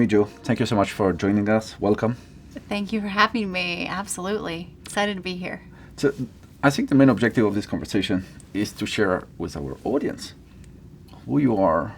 Amy Jo, thank you so much for joining us. Welcome. Thank you for having me. Absolutely. Excited to be here. So I think the main objective of this conversation is to share with our audience who you are.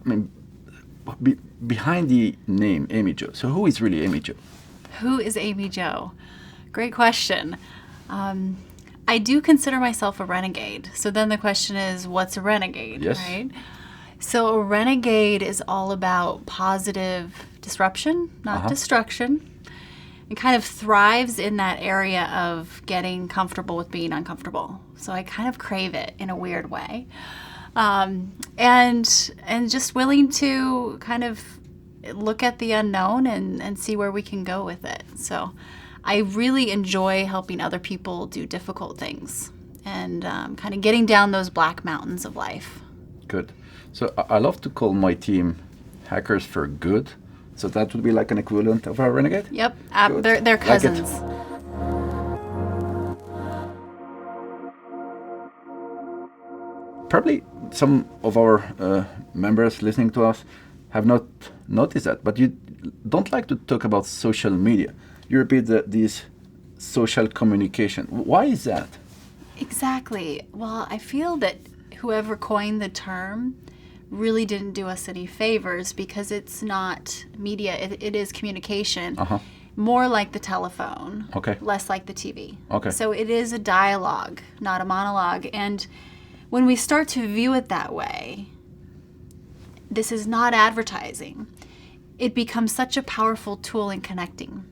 I mean, behind the name Amy Jo. So who is really Amy Jo? Who is Amy Jo? Great question. I do consider myself a renegade. So then the question is, what's a renegade, Yes. right? So a renegade is all about positive disruption, not destruction. It kind of thrives in that area of getting comfortable with being uncomfortable. So I kind of crave it in a weird way. And just willing to kind of look at the unknown and see where we can go with it. So I really enjoy helping other people do difficult things and kind of getting down those black mountains of life. Good. So I love to call my team Hackers for Good. So that would be like an equivalent of a renegade? Yep, Good. they're Like cousins. it. Probably some of our members listening to us have not noticed that, but you don't like to talk about social media. You repeat these social communication. Why is that? Exactly. Well, I feel that whoever coined the term really didn't do us any favors because it's not media, it is communication. More like the telephone, Okay. less like the TV. Okay. So it is a dialogue, not a monologue. And when we start to view it that way, this is not advertising. It becomes such a powerful tool in connecting.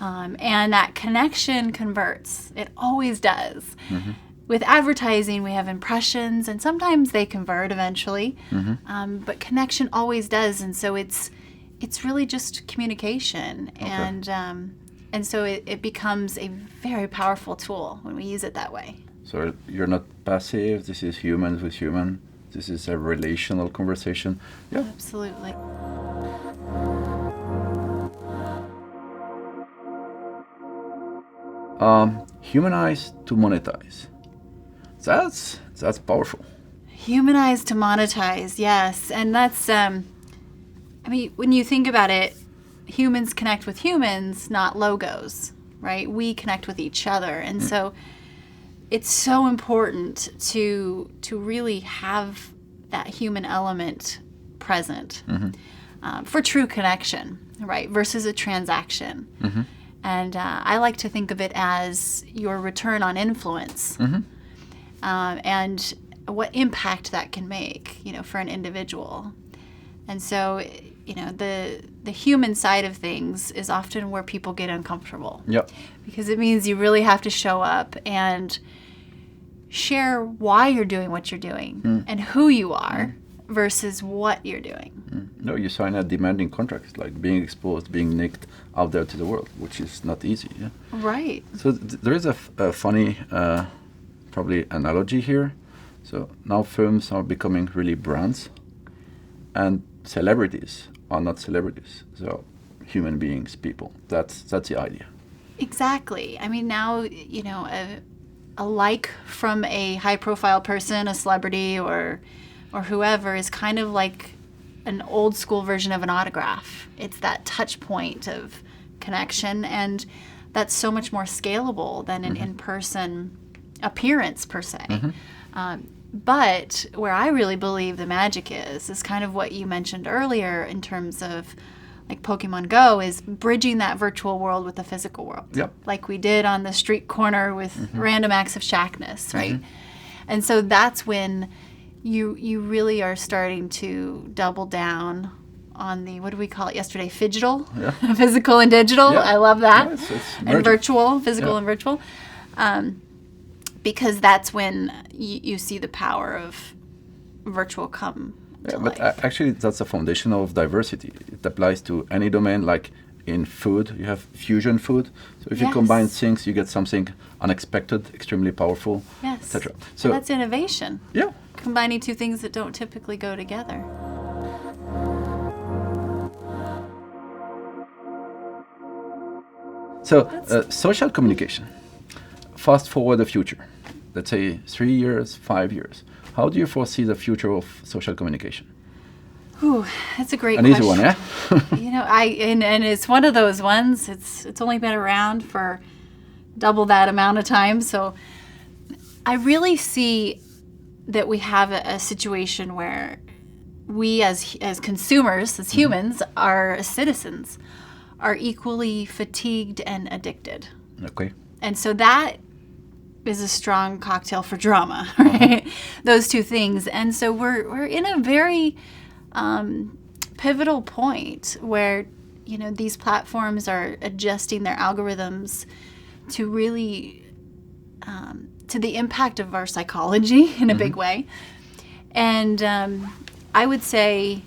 And that connection converts. It always does. With advertising, we have impressions, and sometimes they convert eventually. But connection always does, and so it's really just communication. And so it becomes a very powerful tool when we use it that way. So you're not passive. This is human with human. This is a relational conversation. Yeah. Absolutely. Humanize to monetize. That's powerful. Humanize to monetize, yes. And that's, I mean, when you think about it, humans connect with humans, not logos, right? We connect with each other. And so it's so important to really have that human element present for true connection, right? Versus a transaction. And I like to think of it as your return on influence. And what impact that can make, for an individual. And so, the human side of things is often where people get uncomfortable. Yeah. Because it means you really have to show up and share why you're doing what you're doing and who you are versus what you're doing. No, you sign a demanding contract. It's like being exposed, being nicked out there to the world, which is not easy. Yeah. Right. So there is a funny, probably analogy here. So now films are becoming really brands, and celebrities are not celebrities. So human beings, people. That's the idea. Exactly. I mean, now, a like from a high-profile person, a celebrity or whoever, is kind of like an old school version of an autograph. It's that touch point of connection, and that's so much more scalable than an in-person appearance per se. But where I really believe the magic is kind of what you mentioned earlier in terms of like Pokemon Go, is bridging that virtual world with the physical world. Yep. Like we did on the street corner with Random Acts of Shackness, right? And so that's when you really are starting to double down on the, what do we call it yesterday, phygital? Yeah. Physical and digital. Yeah. I love that. Yeah, it's and merging. virtual, physical Yeah. and virtual. Because that's when you see the power of virtual come to Yeah, but life. actually, that's the foundation of diversity. It applies to any domain. Like in food, you have fusion food. So if you Yes. combine things, you get something unexpected, extremely powerful, Yes. etc. So that's innovation. Yeah. Combining two things that don't typically go together. So social communication. Fast forward the future. Let's say 3 years, 5 years. How do you foresee the future of social communication? Ooh, that's a great An question. easy one, yeah? You know, and it's one of those ones. It's only been around for double that amount of time. So I really see that we have a situation where we as consumers, as humans, our citizens, are equally fatigued and addicted. Okay. And so that is a strong cocktail for drama, right? Those two things. And so we're in a very pivotal point where, you know, these platforms are adjusting their algorithms to really to the impact of our psychology in a big way. And I would say,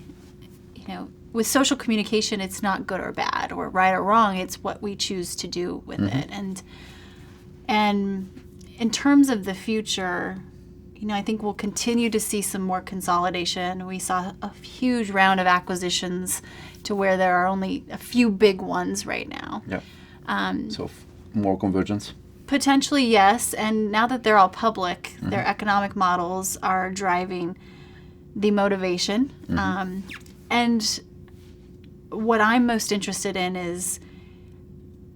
you know, with social communication, it's not good or bad or right or wrong. It's what we choose to do with it. And in terms of the future, you know, I think we'll continue to see some more consolidation. We saw a huge round of acquisitions to where there are only a few big ones right now. Yeah. So more convergence? Potentially, yes. And now that they're all public, their economic models are driving the motivation. And what I'm most interested in is,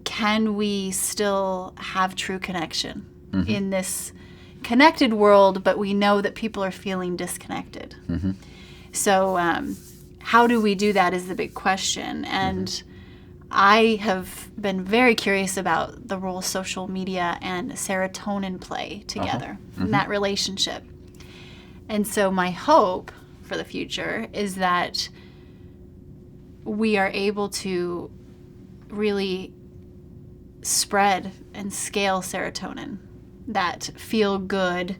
can we still have true connection in this connected world, but we know that people are feeling disconnected? So how do we do that is the big question. And I have been very curious about the role social media and serotonin play together in that relationship. And so my hope for the future is that we are able to really spread and scale serotonin, that feel good.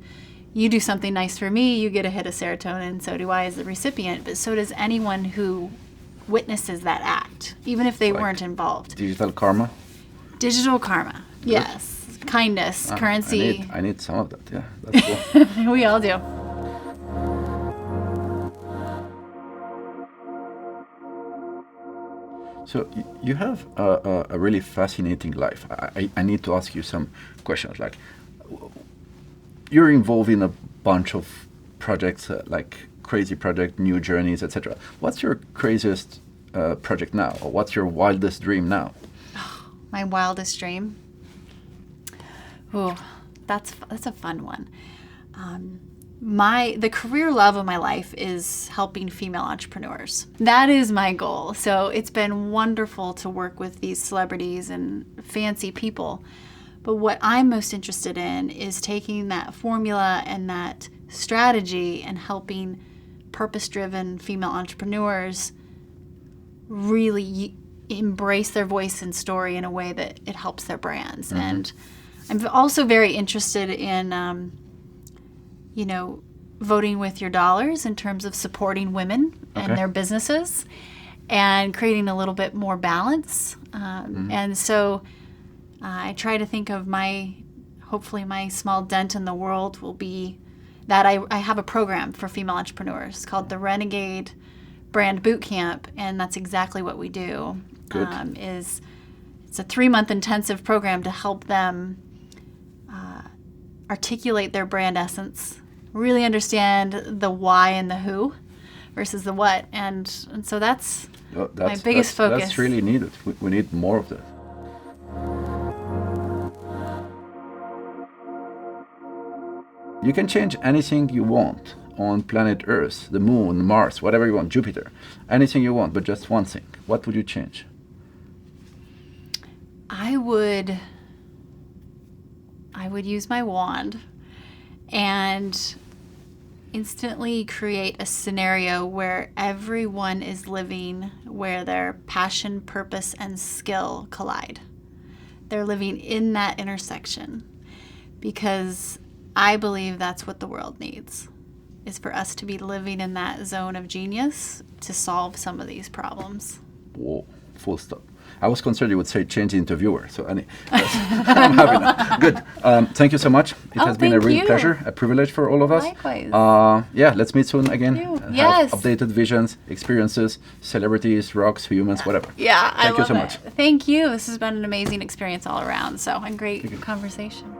You do something nice for me, you get a hit of serotonin, so do I as the recipient, but so does anyone who witnesses that act, even if they weren't involved. Digital karma? Digital karma, yes. Kindness, currency. I need some of that, yeah. That's cool. We all do. So you have a really fascinating life. I need to ask you some questions. Like, you're involved in a bunch of projects, like crazy project, new journeys, etc. What's your craziest project now, or what's your wildest dream now? My wildest dream? Ooh, that's a fun one. The career love of my life is helping female entrepreneurs. That is my goal. So it's been wonderful to work with these celebrities and fancy people. But what I'm most interested in is taking that formula and that strategy and helping purpose-driven female entrepreneurs really embrace their voice and story in a way that it helps their brands. And I'm also very interested in you know, voting with your dollars in terms of supporting women and their businesses and creating a little bit more balance. And so I try to think of hopefully my small dent in the world will be that I have a program for female entrepreneurs called the Renegade Brand Bootcamp, and that's exactly what we do. It's a 3-month intensive program to help them articulate their brand essence, really understand the why and the who versus the what, and so that's my biggest focus. That's really needed. We need more of that. You can change anything you want on planet Earth, the moon, Mars, whatever you want, Jupiter, anything you want, but just one thing. What would you change? I would use my wand and instantly create a scenario where everyone is living where their passion, purpose, and skill collide. They're living in that intersection, because I believe that's what the world needs, is for us to be living in that zone of genius to solve some of these problems. Whoa, full stop. I was concerned you would say change the interviewer. So I'm happy now. Good. Thank you so much. It has been a real pleasure, a privilege for all of us. Likewise. Yeah, let's meet soon again. Yes. Have updated visions, experiences, celebrities, rocks, humans, whatever. Yeah, Thank you so much. Thank you. This has been an amazing experience all around. So, and great conversation.